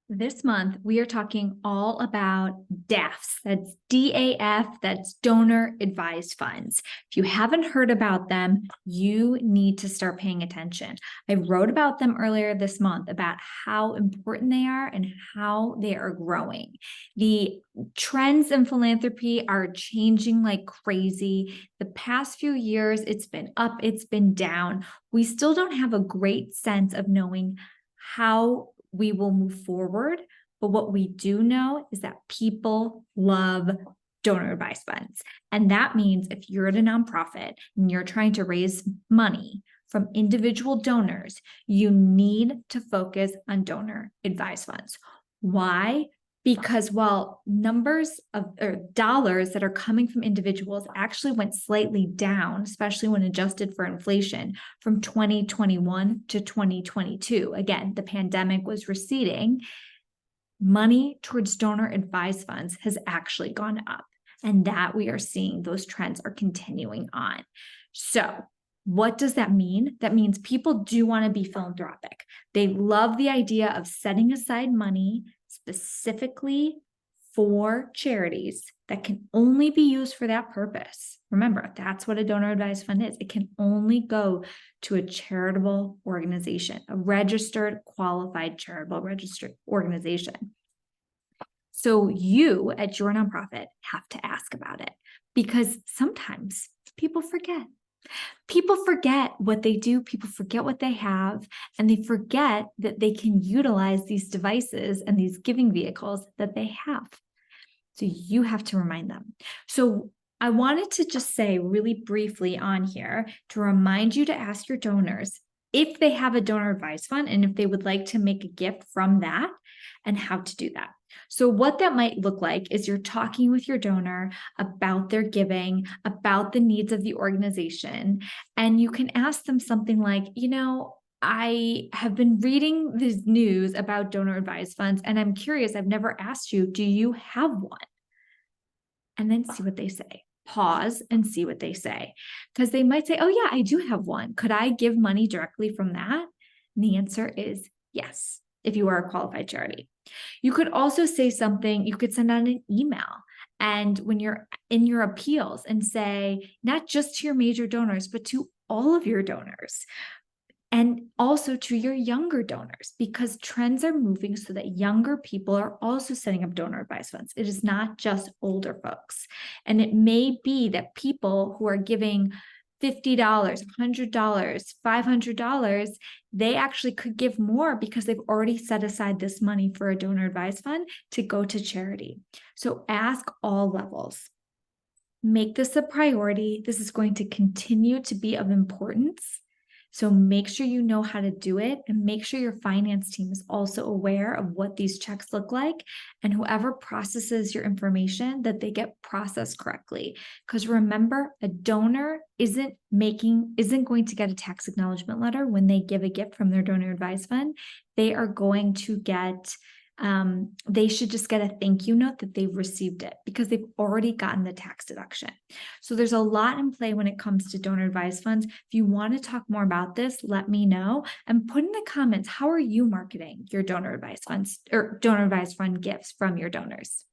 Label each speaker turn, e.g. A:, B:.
A: This month, we are talking all about DAFs. That's DAF, that's donor advised funds. If you haven't heard about them, you need to start paying attention. I wrote about them earlier this month about how important they are and how they are growing. The trends in philanthropy are changing like crazy. The past few years, it's been up, it's been down. We still don't have a great sense of knowing how we will move forward. But what we do know is that people love donor advised funds. And that means if you're at a nonprofit and you're trying to raise money from individual donors, you need to focus on donor advised funds. Why? Because while numbers of dollars that are coming from individuals actually went slightly down, especially when adjusted for inflation from 2021 to 2022, again, the pandemic was receding, money towards donor advised funds has actually gone up. And that we are seeing those trends are continuing on. So what does that mean? That means people do want to be philanthropic. They love the idea of setting aside money specifically for charities that can only be used for that purpose. Remember, that's what a donor advised fund is. It can only go to a charitable organization, a registered, qualified charitable registered organization. So you at your nonprofit have to ask about it because sometimes people forget. People forget what they do, people forget what they have, and they forget that they can utilize these devices and these giving vehicles that they have. So you have to remind them. So I wanted to just say really briefly on here to remind you to ask your donors if they have a donor advised fund and if they would like to make a gift from that and how to do that. So what that might look like is you're talking with your donor about their giving, about the needs of the organization, and you can ask them something like, I have been reading this news about donor advised funds, and I'm curious, I've never asked you, do you have one? And then see what they say. Pause and see what they say. Because they might say, oh yeah, I do have one. Could I give money directly from that? And the answer is yes, if you are a qualified charity. You could also say something, you could send out an email. And when you're in your appeals and say, not just to your major donors, but to all of your donors. And also to your younger donors, because trends are moving so that younger people are also setting up donor advised funds. It is not just older folks. And it may be that people who are giving $50, $100, $500, they actually could give more because they've already set aside this money for a donor advised fund to go to charity. So ask all levels. Make this a priority. This is going to continue to be of importance. So make sure you know how to do it and make sure your finance team is also aware of what these checks look like and whoever processes your information that they get processed correctly. Because remember, a donor isn't going to get a tax acknowledgement letter when they give a gift from their donor advised fund. They are going to get they should just get a thank you note that they've received it because they've already gotten the tax deduction. So there's a lot in play when it comes to donor advised funds. If you want to talk more about this, let me know and put in the comments, how are you marketing your donor advised funds or donor advised fund gifts from your donors?